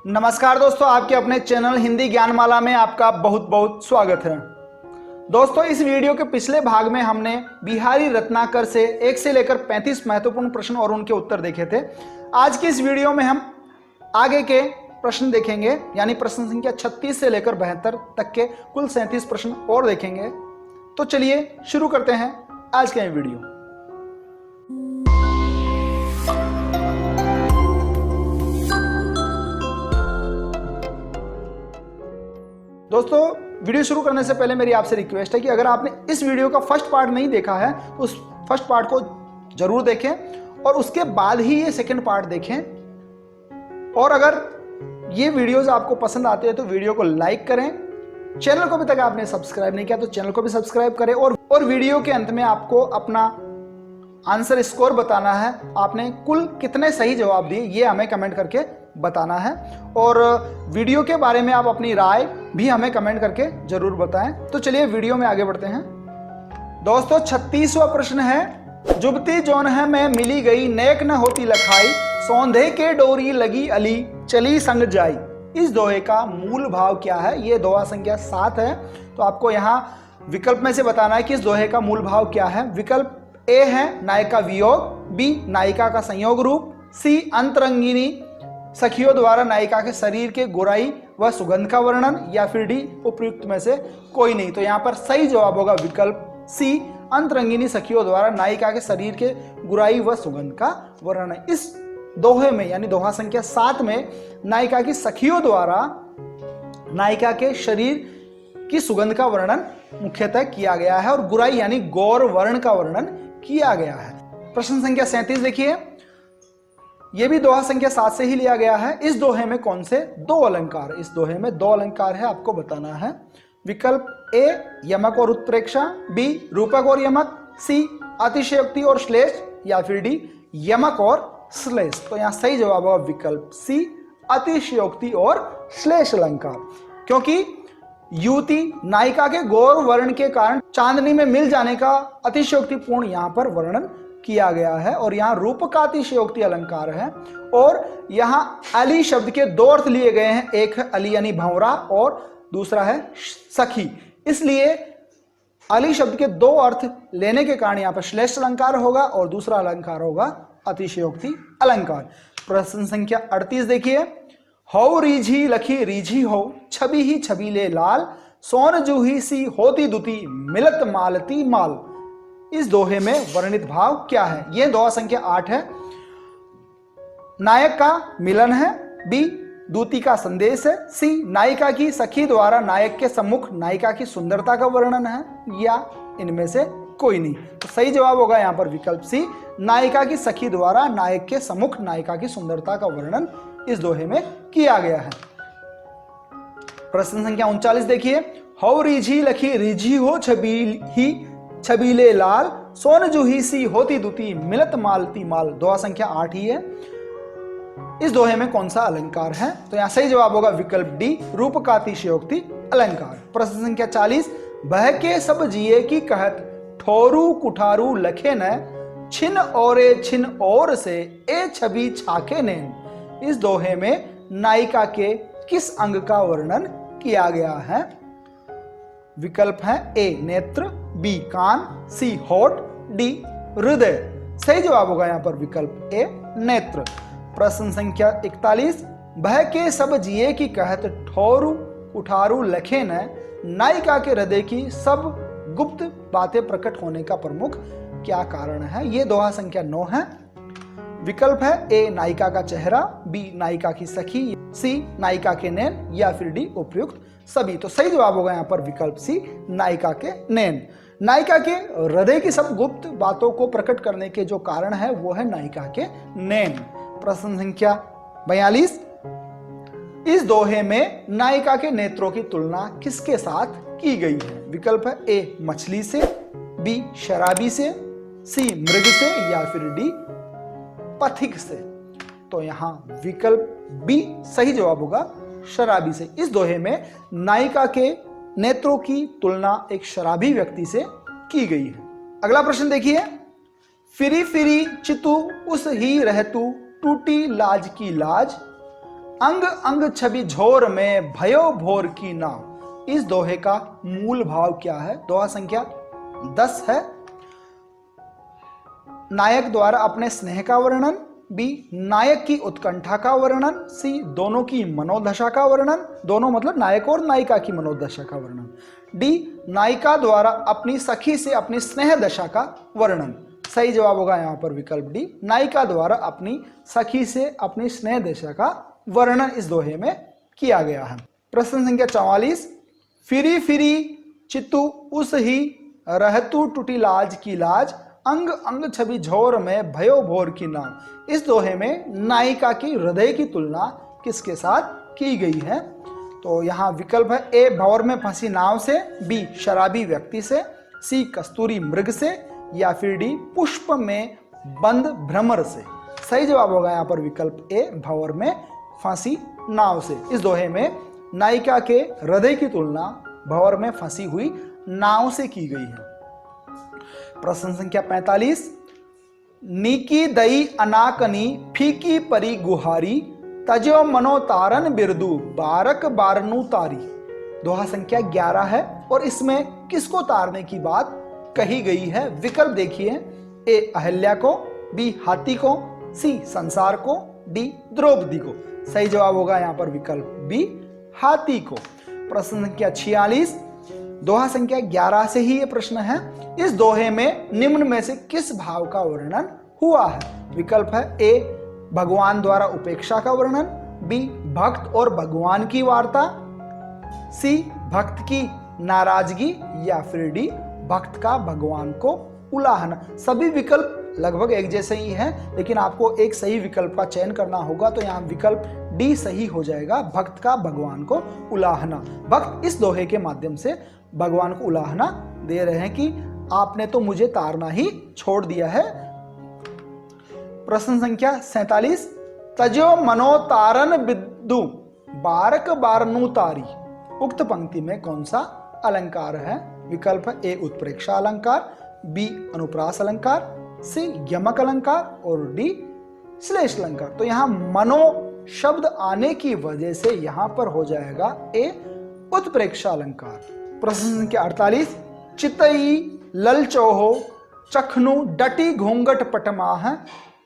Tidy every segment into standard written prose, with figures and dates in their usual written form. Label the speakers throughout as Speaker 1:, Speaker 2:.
Speaker 1: नमस्कार दोस्तों, आपके अपने चैनल हिंदी ज्ञानमाला में आपका बहुत बहुत स्वागत है। दोस्तों, इस वीडियो के पिछले भाग में हमने बिहारी रत्नाकर से 1 से लेकर 35 महत्वपूर्ण प्रश्न और उनके उत्तर देखे थे। आज की इस वीडियो में हम आगे के प्रश्न देखेंगे, यानी प्रश्न संख्या 36 से लेकर 72 तक के कुल 37 प्रश्न और देखेंगे। तो चलिए शुरू करते हैं आज का ये वीडियो। दोस्तों, वीडियो शुरू करने से पहले मेरी आपसे रिक्वेस्ट है कि अगर आपने इस वीडियो का फर्स्ट पार्ट नहीं देखा है तो उस फर्स्ट पार्ट को जरूर देखें और उसके बाद ही ये सेकंड पार्ट देखें। और अगर ये वीडियोस आपको पसंद आते हैं तो वीडियो को लाइक करें। चैनल को अभी तक आपने सब्सक्राइब नहीं किया तो चैनल को भी सब्सक्राइब करें। और वीडियो के अंत में आपको अपना आंसर स्कोर बताना है, आपने कुल कितने सही जवाब दिए ये हमें कमेंट करके बताना है। और वीडियो के बारे में आप अपनी राय भी हमें कमेंट करके जरूर बताएं। तो चलिए वीडियो में आगे बढ़ते हैं। दोस्तों, 36वां प्रश्न है, जुबती जौन है मैं मिली गई, नेक न होती लखाई, सौंधे के डोरी लगी अली, चली संग जाई। इस दोहे का मूल भाव क्या है? ये दोहा संख्या 7 है। तो आपको यहाँ विकल्प में से बताना है कि इस दोहे का मूल भाव क्या है। विकल्प ए है नायिका वियोग, बी नायिका का संयोग रूप, सी अंतरंगिनी सखियों द्वारा नायिका के शरीर के गोराई व सुगंध का वर्णन, या फिर डी उपयुक्त में से कोई नहीं। तो यहाँ पर सही जवाब होगा विकल्प सी, अंतरंगिनी सखियों द्वारा नायिका के शरीर के गुराई व सुगंध का वर्णन। इस दोहे में यानी दोहा संख्या 7 में नायिका की सखियों द्वारा नायिका के शरीर की सुगंध का वर्णन मुख्यतः किया गया है और गुराई यानी गौर वर्ण का वर्णन किया गया है। प्रश्न संख्या 37 देखिए, यह भी दोहा संख्या 7 से ही लिया गया है। इस दोहे में कौन से दो अलंकार? इस दोहे में दो अलंकार है, आपको बताना है। विकल्प ए यमक और उत्प्रेक्षा, बी रूपक और यमक, सी अतिशयोक्ति और श्लेष, या फिर डी यमक और श्लेष। तो यहां सही जवाब होगा विकल्प सी, अतिशयोक्ति और श्लेष अलंकार। क्योंकि युवती नायिका के गौर वर्ण के कारण चांदनी में मिल जाने का अतिशयोक्तिपूर्ण यहां पर वर्णन किया गया है। और यहाँ रूप का अतिशयोक्ति अलंकार है। और यहाँ अली शब्द के दो अर्थ लिए गए हैं, एक है अली यानी भंवरा और दूसरा है सखी। इसलिए अली शब्द के दो अर्थ लेने के कारण यहाँ पर श्लेष अलंकार होगा और दूसरा अलंकार होगा अतिशयोक्ति अलंकार। प्रश्न संख्या 38 देखिए, हो रीझी लखी रीझी हो, छवि ही छबीले लाल, सोन जूही सी होती दुती, मिलत मालती माल। इस दोहे में वर्णित भाव क्या है? यह दोहा संख्या 8 है। नायक का मिलन है, बी दूती का संदेश है, सी नायिका की सखी द्वारा नायक के सम्मुख नायिका की सुंदरता का वर्णन है, या इनमें से कोई नहीं। तो सही जवाब होगा यहां पर विकल्प सी, नायिका की सखी द्वारा नायक के सम्मुख नायिका की सुंदरता का वर्णन इस दोहे में किया गया है। प्रश्न संख्या 39 देखिए, हो रीझी लखी रीझी हो, छबीले लाल, सोन जूही सी होती दुती, मिलत मालती माल। दोहा संख्या 8 ही है। इस दोहे में कौन सा अलंकार है? तो यहां सही जवाब होगा विकल्प डी, रूप का अतिशयोक्ति अलंकार। प्रश्न संख्या 40, बह के सब जिए की कहत, ठोरू कुठारू लखे न, छिन और से ए छवि छाके नैन। इस दोहे में नायिका के किस अंग का वर्णन किया गया है? विकल्प है ए नेत्र, बी कान, सी होठ, डी हृदय। सही जवाब होगा यहां पर विकल्प ए नेत्र। प्रश्न संख्या 41, बह के सब जिए की कहत, ठोरू उठारू लखे न, नायिका के हृदय की सब गुप्त बातें प्रकट होने का प्रमुख क्या कारण है? यह दोहा संख्या 9 है। विकल्प है ए नायिका का चेहरा, बी नायिका की सखी, सी नायिका के नैन, या फिर डी उपयुक्त सभी। तो सही जवाब होगा यहां पर विकल्प सी, नायिका के नैन। नायिका के हृदय की सब गुप्त बातों को प्रकट करने के जो कारण है वो है नायिका के नैन। प्रश्न संख्या 42, इस दोहे में नायिका के नेत्रों की तुलना किसके साथ की गई है? विकल्प है ए मछली से, बी शराबी से, सी मृग से, या फिर डी पथिक से। तो यहां विकल्प बी सही जवाब होगा, शराबी से। इस दोहे में नायिका के नेत्रों की तुलना एक शराबी व्यक्ति से की गई है। अगला प्रश्न देखिए, फिरी फिरी चितू उस ही रहतू, टूटी लाज की लाज, अंग अंग छवि झोर में भयो भोर की नाव। इस दोहे का मूल भाव क्या है? दोहा संख्या 10 है। नायक द्वारा अपने स्नेह का वर्णन, बी नायक की उत्कंठा का वर्णन, सी दोनों की मनोदशा का वर्णन, दोनों मतलब नायक और नायिका की मनोदशा का वर्णन, डी नायिका द्वारा अपनी सखी से अपनी स्नेह दशा का वर्णन। सही जवाब होगा यहाँ पर विकल्प डी, नायिका द्वारा अपनी सखी से अपनी स्नेह दशा का वर्णन इस दोहे में किया गया है। प्रश्न संख्या 44, फिरी फिरी चित्तू उस ही रहतू टूटी लाज की लाज, अंग अंग छवि झोर में भयो भोर की नाव। इस दोहे में नायिका की हृदय की तुलना किसके साथ की गई है? तो यहाँ विकल्प है ए भंवर में फंसी नाव से, बी शराबी व्यक्ति से, सी कस्तूरी मृग से, या फिर डी पुष्प में बंद भ्रमर से। सही जवाब होगा यहाँ पर विकल्प ए भंवर में फंसी नाव से। इस दोहे में नायिका के हृदय की तुलना भंवर में फंसी हुई नाव से की गई है। प्रश्न संख्या 45, नीकी दई अनाकनी फीकी परी गुहारी, तजो मनो तारन बिरदू बारक बारनू तारी। दोहा संख्या 11 है और इसमें किसको तारने की बात कही गई है? विकल्प देखिए, ए अहल्या को, बी हाथी को, सी संसार को, डी द्रौपदी को। सही जवाब होगा यहाँ पर विकल्प बी हाथी को। प्रश्न संख्या 46, दोहा संख्या 11 से ही ये प्रश्न है। इस दोहे में निम्न में से किस भाव का वर्णन हुआ है? विकल्प है ए भगवान द्वारा उपेक्षा का वर्णन, बी भक्त और भगवान की वार्ता, सी भक्त की नाराजगी, या फिर डी भक्त का भगवान को उलाहना। सभी विकल्प लगभग एक जैसे ही हैं, लेकिन आपको एक सही विकल्प का चयन करना होगा, तो यहाँ विकल्प डी सही हो जाएगा, भक्त का भगवान को उलाहना। भक्त इस दोहे के माध्यम से भगवान को उलाहना दे रहे हैं कि आपने तो मुझे तारना ही छोड़ दिया है। प्रश्न संख्या 47, तजो मनो तारन बिद्दु बारक बारनू तारी। उक्त पंक्ति में कौन सा अलंकार है? विकल्प है ए उत्प्रेक्षा अलंकार, बी अनुप्रास अलंकार, सी यमक अलंकार और डी श्लेष अलंकार। तो यहाँ मनो शब्द आने की वजह से यहाँ पर हो जाएगा ए उत्प्रेक्षा अलंकार। प्रश्न संख्या 48, चितई ललचोहो चखनु डटी घूंघट पटमाह,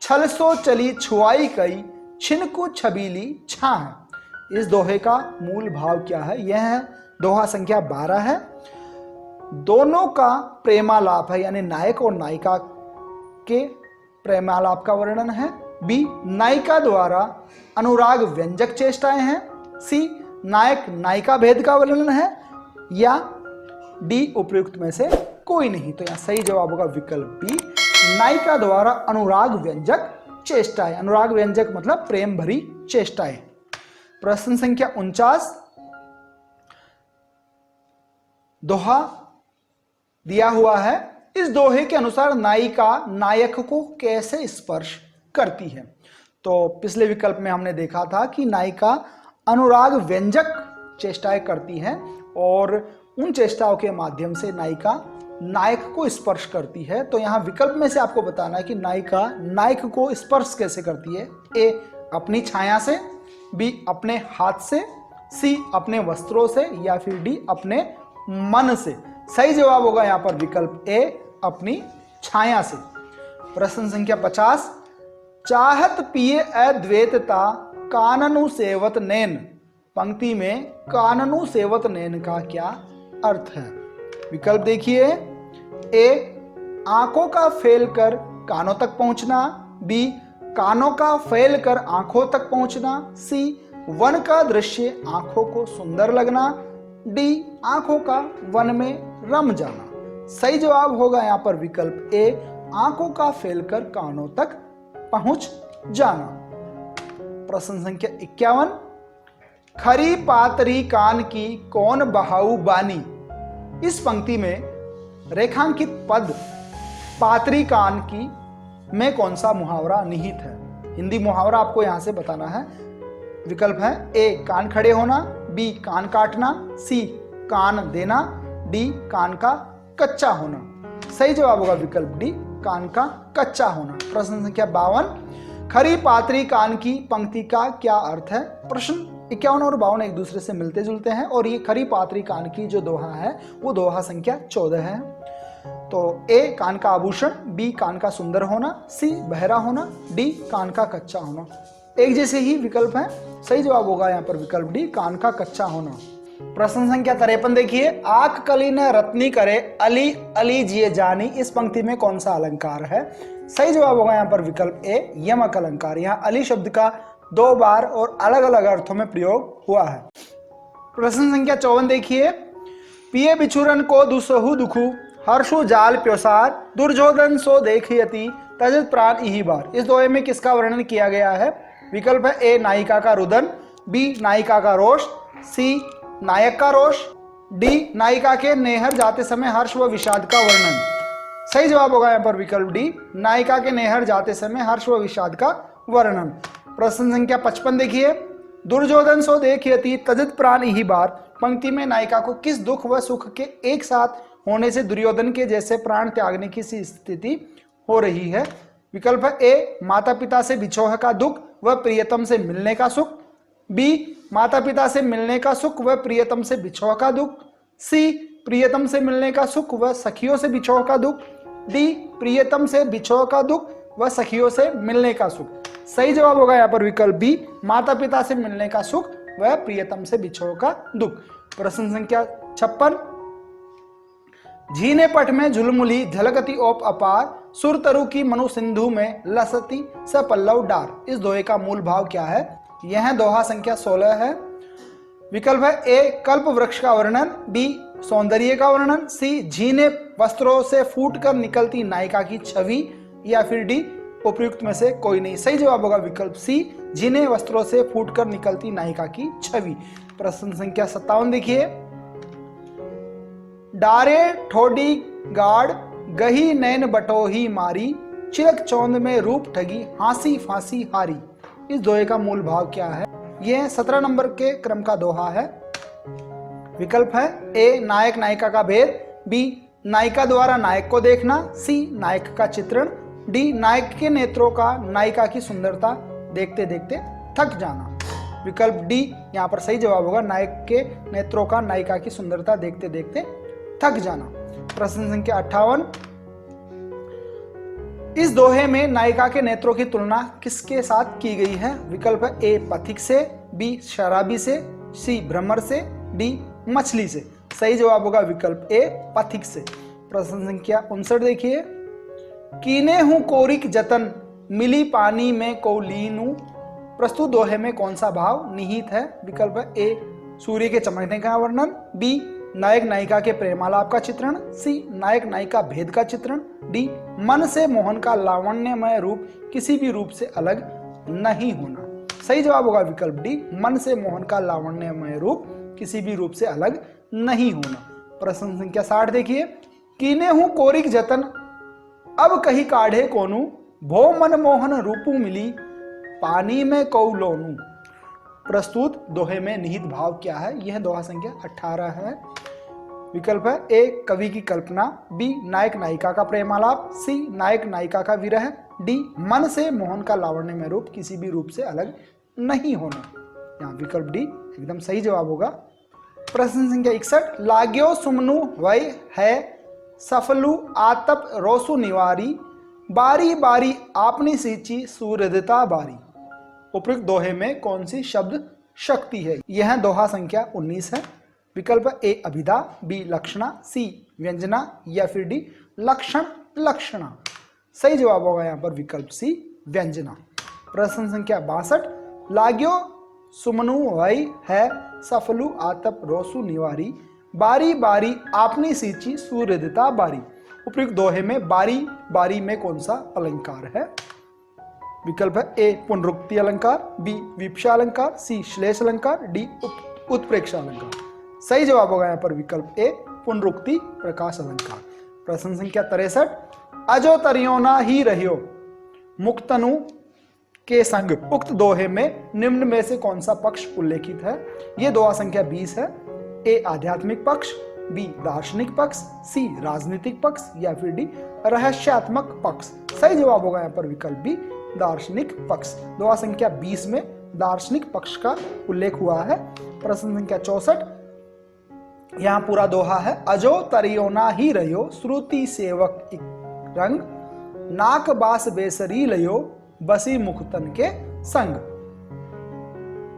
Speaker 1: छलसो चली छुआई कई छिनको छबीली छाह। इस दोहे का मूल भाव क्या है? यह है दोहा संख्या 12 है। दोनों का प्रेमालाप है, यानी नायक और नायिका के प्रेमालाप का वर्णन है, बी नायिका द्वारा अनुराग व्यंजक चेष्टाएं हैं, सी नायक नायिका भेद का वर्णन है, या डी उपयुक्त में से कोई नहीं। तो यहाँ सही जवाब होगा विकल्प बी नायिका द्वारा अनुराग व्यंजक चेष्टाएं। अनुराग व्यंजक मतलब प्रेम भरी चेष्टाएं। प्रश्न संख्या 49, दोहा दिया हुआ है। इस दोहे के अनुसार नायिका नायक को कैसे स्पर्श करती है? तो पिछले विकल्प में हमने देखा था कि नायिका अनुराग व्यंजक चेष्टाएं करती है और उन चेष्टाओं के माध्यम से नायिका नायक को स्पर्श करती है। तो यहाँ विकल्प में से आपको बताना है कि नायिका नायक को स्पर्श कैसे करती है? ए अपनी छाया से, बी अपने हाथ से, सी अपने वस्त्रों से, या फिर डी अपने मन से। सही जवाब होगा यहाँ पर विकल्प ए अपनी छाया से। प्रश्न संख्या 50, चाहत पिए अद्वैतता काननु सेवत नैन। पंक्ति में काननु सेवत नैन का क्या अर्थ है? विकल्प देखिए, ए आंखों का फैल कर कानों तक पहुंचना, बी कानों का फैल कर आंखों तक पहुंचना, सी वन का दृश्य आंखों को सुंदर लगना, डी आंखों का वन में रम जाना। सही जवाब होगा यहाँ पर विकल्प ए आंखों का फैलकर कानों तक पहुंच जाना। प्रश्न संख्या 51, खरी पातरी कान की कौन बहाऊ बानी। इस पंक्ति में रेखांकित पद पातरी कान की में कौन सा मुहावरा निहित है? हिंदी मुहावरा आपको यहां से बताना है। विकल्प है ए कान खड़े होना, बी कान काटना, सी कान देना, डी कान का कच्चा होना। सही जवाब होगा विकल्प डी कान का कच्चा होना। प्रश्न संख्या 52, खरी पात्री कान की पंक्ति का क्या अर्थ है? प्रश्न 51 और 52 एक दूसरे से मिलते जुलते हैं और ये खरी पात्री कान की जो दोहा है वो दोहा संख्या 14 है। तो ए कान का आभूषण, बी कान का सुंदर होना, सी बहरा होना, डी कान का कच्चा होना। एक जैसे ही विकल्प है, सही जवाब होगा यहाँ पर विकल्प डी कान का कच्चा होना। प्रश्न संख्या 53 देखिए, आंख कली न रत्नी करे अली अली जिए जानी, इस पंक्ति में कौन सा अलंकार है? सही जवाब होगा यहाँ पर विकल्प ए यमक अलंकार। यहाँ अली शब्द का 2 बार और अलग अलग अर्थों में प्रयोग हुआ है। प्रश्न संख्या 54 देखिए, पिए बिछुरन को दुसहु दुखु हर्षु जाल प्योसार दुर्योधन सो देखियति तजत प्राण इही बार, इस दोहे में किसका वर्णन किया गया है? विकल्प है ए नायिका का रुदन, बी नायिका का रोष, सी नायक का रोष, डी नायिका के नैहर जाते समय हर्ष व विषाद का वर्णन। सही जवाब होगा यहाँ पर विकल्प डी नायिका के नैहर जाते समय हर्ष व विषाद का वर्णन। प्रश्न संख्या 55 देखिए, दुर्योधन सो देखियति तजत प्राण इही बार, पंक्ति में नायिका को किस दुख व सुख के एक साथ होने से दुर्योधन के जैसे प्राण त्यागने की स्थिति हो रही है? विकल्प है ए माता पिता से बिछोह का दुख व प्रियतम से मिलने का सुख, बी माता पिता से मिलने का सुख व प्रियतम से बिछोह का दुख, सी प्रियतम से मिलने का सुख व सखियों से बिछोह का दुख, डी प्रियतम से बिछोह का दुख व सखियों से मिलने का सुख। सही जवाब होगा यहाँ पर विकल्प बी माता पिता से मिलने का सुख व प्रियतम से बिछोह का दुख। प्रश्न संख्या 56, झीने पट में झुलमुली झलकती ओप अपार सुरतरु की मनु सिंधु में लसती स पल्लव डार, इस दोहे का मूल भाव क्या है? यह दोहा संख्या 16 है। विकल्प है ए कल्प वृक्ष का वर्णन, बी सौंदर्य का वर्णन, सी झीने वस्त्रों से फूटकर निकलती नायिका की छवि, या फिर डी उपयुक्त में से कोई नहीं। सही जवाब होगा विकल्प सी झीने वस्त्रों से फूटकर निकलती नायिका की छवि। प्रश्न संख्या 57 देखिए, डारे ठोडी गाड़ गही नैन बटोही मारी चिरक चौंद में रूप ठगी हांसी फांसी हारी, इस दोहे का मूल भाव क्या है? यह 17 नंबर के क्रम का दोहा है। विकल्प है ए नायक नायिका का भेद, बी नायिका द्वारा नायक को देखना, सी नायक का चित्रण, डी नायक के नेत्रों का नायिका की सुंदरता देखते देखते थक जाना। विकल्प डी यहाँ पर सही जवाब होगा, नायक के नेत्रों का नायिका की सुंदरता देखते देखते थक जाना। प्रश्न संख्या 58, इस दोहे में नायिका के नेत्रों की तुलना किसके साथ की गई है? विकल्प है ए पथिक से, बी शराबी से, सी भ्रमर से, डी मछली से। सही जवाब होगा विकल्प ए पथिक से। प्रश्न संख्या 59 देखिए, कीने हूं कोरिक जतन मिली पानी में को लीनू, प्रस्तुत दोहे में कौन सा भाव निहित है? विकल्प है ए सूर्य के चमकने का वर्णन, बी नायक नायिका के प्रेमालाप का चित्रण, सी नायक नायिका भेद का चित्रण, डी मन से मोहन का लावण्यमय रूप किसी भी रूप से अलग नहीं होना। सही जवाब होगा विकल्प डी मन से मोहन का लावण्यमय रूप किसी भी रूप से अलग नहीं होना। प्रश्न संख्या 60 देखिए, कीने हूं कोरिक जतन अब कही काढ़े कोनू भो मन मोहन रूपू मिली पानी में कौ लोनू, प्रस्तुत दोहे में निहित भाव क्या है? यह दोहा संख्या 18 है। विकल्प है ए कवि की कल्पना, बी नायक नायिका का प्रेमालाप, सी नायक नायिका का विरह, डी मन से मोहन का लावण्यमय रूप किसी भी रूप से अलग नहीं होना। यहाँ विकल्प डी एकदम सही जवाब होगा। प्रश्न संख्या 61, लाग्यो सुमनु वै है सफलु आतप रोसु निवारी बारी बारी आपनी सींची सूर्यदता बारी, उपयुक्त दोहे में कौन सी शब्द शक्ति है? यह दोहा संख्या 19 है। विकल्प ए अभिधा, बी लक्षणा, सी व्यंजना, या फिर डी लक्षण लक्षणा। सही जवाब होगा यहाँ पर विकल्प सी व्यंजना। प्रश्न संख्या 62, लाग्यो सुमनु वै है सफलु आतप रोसु निवारी बारी बारी आपनी सींची सूर्यदता बारी, उपयुक्त दोहे में बारी बारी में कौन सा अलंकार है? विकल्प है ए पुनरुक्ति अलंकार, बी विपक्षा अलंकार, सी श्लेष अलंकार, डी उत्प्रेक्षा अलंकार। सही जवाब होगा यहाँ पर विकल्प ए पुनरुक्ति प्रकाश अलंकार। प्रश्न संख्या 63, अजो तरियोना ही रहियो मुक्तनु के संग, उक्त दोहे में निम्न में से कौन सा पक्ष उल्लेखित है? यह दोहा संख्या 20 है। ए आध्यात्मिक पक्ष, बी दार्शनिक पक्ष, सी राजनीतिक पक्ष, या फिर डी रहस्यात्मक पक्ष। सही जवाब होगा यहाँ पर विकल्प बी दार्शनिक पक्ष। दोहा संख्या 20 में दार्शनिक पक्ष का उल्लेख हुआ है। प्रश्न संख्या 64, यहां पूरा दोहा है। अजो तरियोना ही रहो श्रुति सेवक इक रंग, नाक बास बेसरी लयो बसी मुखतन के संग।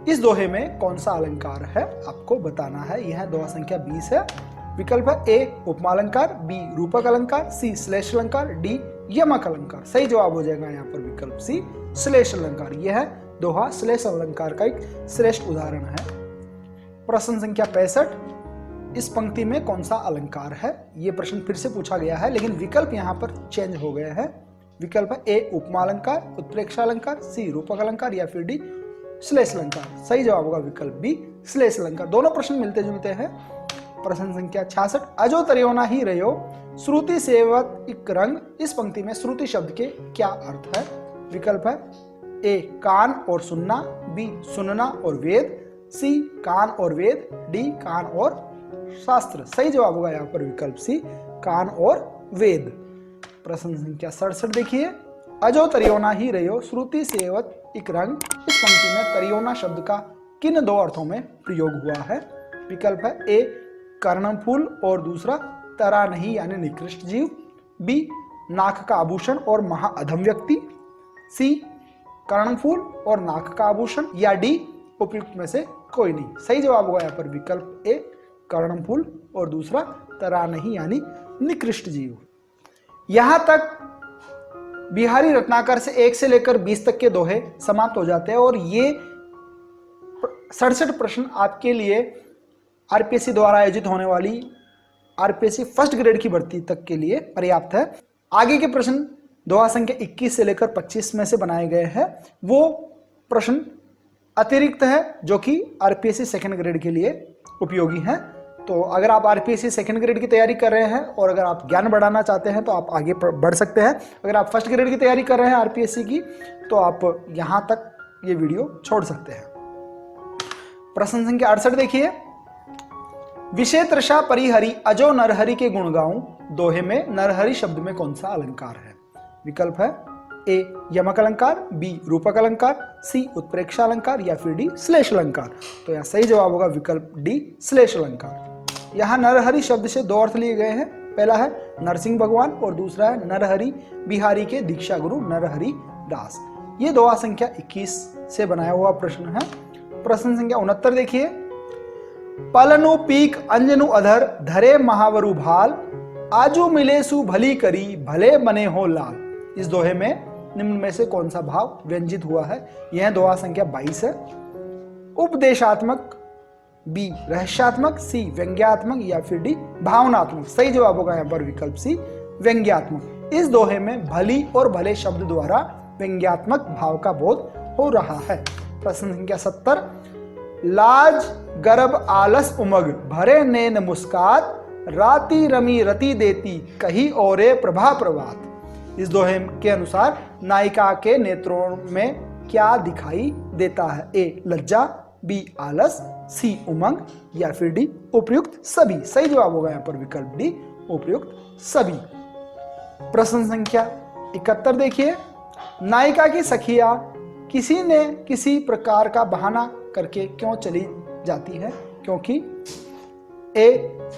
Speaker 1: इस दोहे में कौन सा अलंकार है आपको बताना है। यह दोहा संख्या 20 है। विकल्प है ए उपमा अलंकार, बी रूपक अलंकार, सी श्लेष अलंकार, डी यमक अलंकार। सही जवाब हो जाएगा यहाँ पर विकल्प सी श्लेष अलंकार। यह दोहा श्लेष अलंकार का एक श्रेष्ठ उदाहरण है। प्रश्न संख्या 65, इस पंक्ति में कौन सा अलंकार है। यह प्रश्न फिर से पूछा गया है लेकिन विकल्प यहाँ पर चेंज हो गया है। विकल्प है ए उपमा अलंकार, उत्प्रेक्षा अलंकार, सी रूपक अलंकार या फिर डी श्लेष अलंकार। सही जवाब होगा विकल्प बी श्लेष अलंकार। दोनों प्रश्न मिलते जुलते हैं। प्रश्न संख्या 66, अजो तरियोना ही रहो श्रुति सेवक इक रंग। इस पंक्ति में श्रुति शब्द के क्या अर्थ है। विकल्प है ए कान और सुनना, बी सुनना और वेद, सी कान और वेद, डी कान और शास्त्र। सही जवाब होगा यहाँ पर विकल्प सी कान और वेद। प्रश्न संख्या 67 देखिए, अजो तरियोना ही रहो श्रुति सेवक इक रंग। इस पंक्ति में तरियोना शब्द का किन दो अर्थों में प्रयोग हुआ है। विकल्प है ए कर्णफूल और दूसरा तरा नहीं यानी निकृष्ट जीव, बी नाक का आभूषण और महाअधम व्यक्ति, सी कर्णफूल और नाक का आभूषण या डी उपयुक्त में से कोई नहीं। सही जवाब होगा यहाँ पर विकल्प ए कर्णफूल और दूसरा तरा नहीं यानी निकृष्ट जीव। यहां तक बिहारी रत्नाकर से 1 से लेकर 20 तक के दोहे समाप्त हो जाते हैं और ये 67 प्रश्न आपके लिए आरपीएससी द्वारा आयोजित होने वाली आरपीएससी फर्स्ट ग्रेड की भर्ती तक के लिए पर्याप्त है। आगे के प्रश्न दोहा संख्या 21 से लेकर 25 में से बनाए गए हैं। वो प्रश्न अतिरिक्त है जो कि आरपीएससी सेकंड ग्रेड के लिए उपयोगी हैं। तो अगर आप आरपीएससी सेकंड ग्रेड की तैयारी कर रहे हैं और अगर आप ज्ञान बढ़ाना चाहते हैं तो आप आगे बढ़ सकते हैं। अगर आप फर्स्ट ग्रेड की तैयारी कर रहे हैं आरपीएससी की तो आप यहां तक ये वीडियो छोड़ सकते हैं। प्रश्न संख्या 68 देखिए, विषय तृषा परिहरि अजो नरहरि के गुण गाऊं। दोहे में नरहरि शब्द में कौन सा अलंकार है। विकल्प है ए यमक अलंकार, बी रूपक अलंकार, सी उत्प्रेक्षा अलंकार या फिर डी श्लेष अलंकार। तो यह सही जवाब होगा विकल्प डी श्लेष अलंकार। यहाँ नरहरि शब्द से दो अर्थ लिए गए हैं। पहला है नरसिंह भगवान और दूसरा है नरहरि बिहारी के दीक्षा गुरु नरहरि दास। ये दोहा संख्या 21 से बनाया हुआ प्रश्न है। प्रश्न संख्या 69 देखिए, पलनु पीक अंजनु अधर धरे महावरु भाल, आजू मिले सु भली करी भले बने हो लाल। इस दोहे में निम्न में से कौन सा भाव व्यंजित हुआ है। यह दोहा संख्या 22 है। उपदेशात्मक, बी रहस्यात्मक, सी व्यंग्यात्मक या फिर डी भावनात्मक। सही जवाब होगा यहाँ पर विकल्प सी व्यंग्यात्मक। इस दोहे में भली और भले शब्द द्वारा व्यंग्यात्मक भाव का बोध हो रहा है। प्रश्न संख्या 70, लाज गर्भ आलस उमग भरे नैन मुस्कात, राती रमी रति देती कही औरे प्रभा प्रभात। इस दोहे के अनुसार नायिका के नेत्रों में क्या दिखाई देता है। ए लज्जा, बी आलस, सी उमंग या फिर डी उपयुक्त सभी। सही जवाब होगा यहाँ पर विकल्प डी उपयुक्त सभी। प्रश्न संख्या 71 देखिए, नायिका की सखिया किसी ने किसी प्रकार का बहाना करके क्यों चली जाती है। क्योंकि ए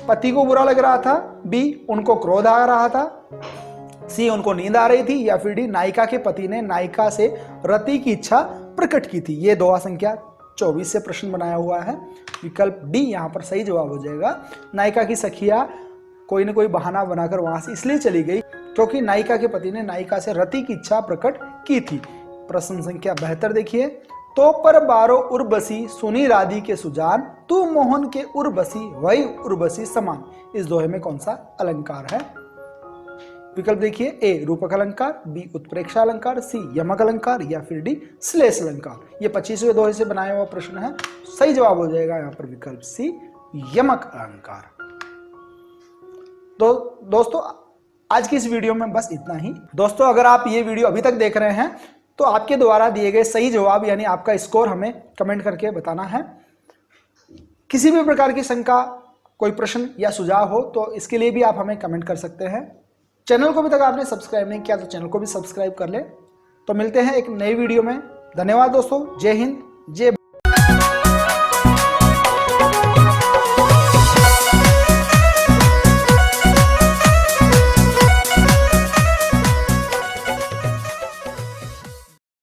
Speaker 1: पति को बुरा लग रहा था, बी उनको क्रोध आ रहा था, सी उनको नींद आ रही थी या फिर डी नायिका के पति ने नायिका से रति की इच्छा प्रकट की थी। ये दोहा संख्या 24 से प्रश्न बनाया हुआ है। विकल्प डी यहाँ पर सही जवाब हो जाएगा। नायिका की सखिया कोई न कोई बहाना बनाकर वहां से इसलिए चली गई क्योंकि नायिका के पति ने नायिका से रति की इच्छा प्रकट की थी। प्रश्न संख्या 72 देखिए, तो पर बारो उर्वशी सुनी राधी के सुजान, तू मोहन के उर्वशी वही उर्वशी समान। इस दोहे में कौन सा अलंकार है। विकल्प देखिए, ए रूपक अलंकार, बी उत्प्रेक्षा अलंकार, सी यमक अलंकार या फिर डी श्लेष अलंकार। ये 25वें दोहे से बनाया हुआ प्रश्न है। सही जवाब हो जाएगा यहाँ पर विकल्प सी यमक अलंकार। तो दोस्तों आज की इस वीडियो में बस इतना ही। दोस्तों अगर आप ये वीडियो अभी तक देख रहे हैं तो आपके द्वारा दिए गए सही जवाब यानी आपका स्कोर हमें कमेंट करके बताना है। किसी भी प्रकार की शंका, कोई प्रश्न या सुझाव हो तो इसके लिए भी आप हमें कमेंट कर सकते हैं। चैनल को अभी तक आपने सब्सक्राइब नहीं किया तो चैनल को भी सब्सक्राइब कर लें। तो मिलते हैं एक नई वीडियो में। धन्यवाद दोस्तों। जय हिंद, जय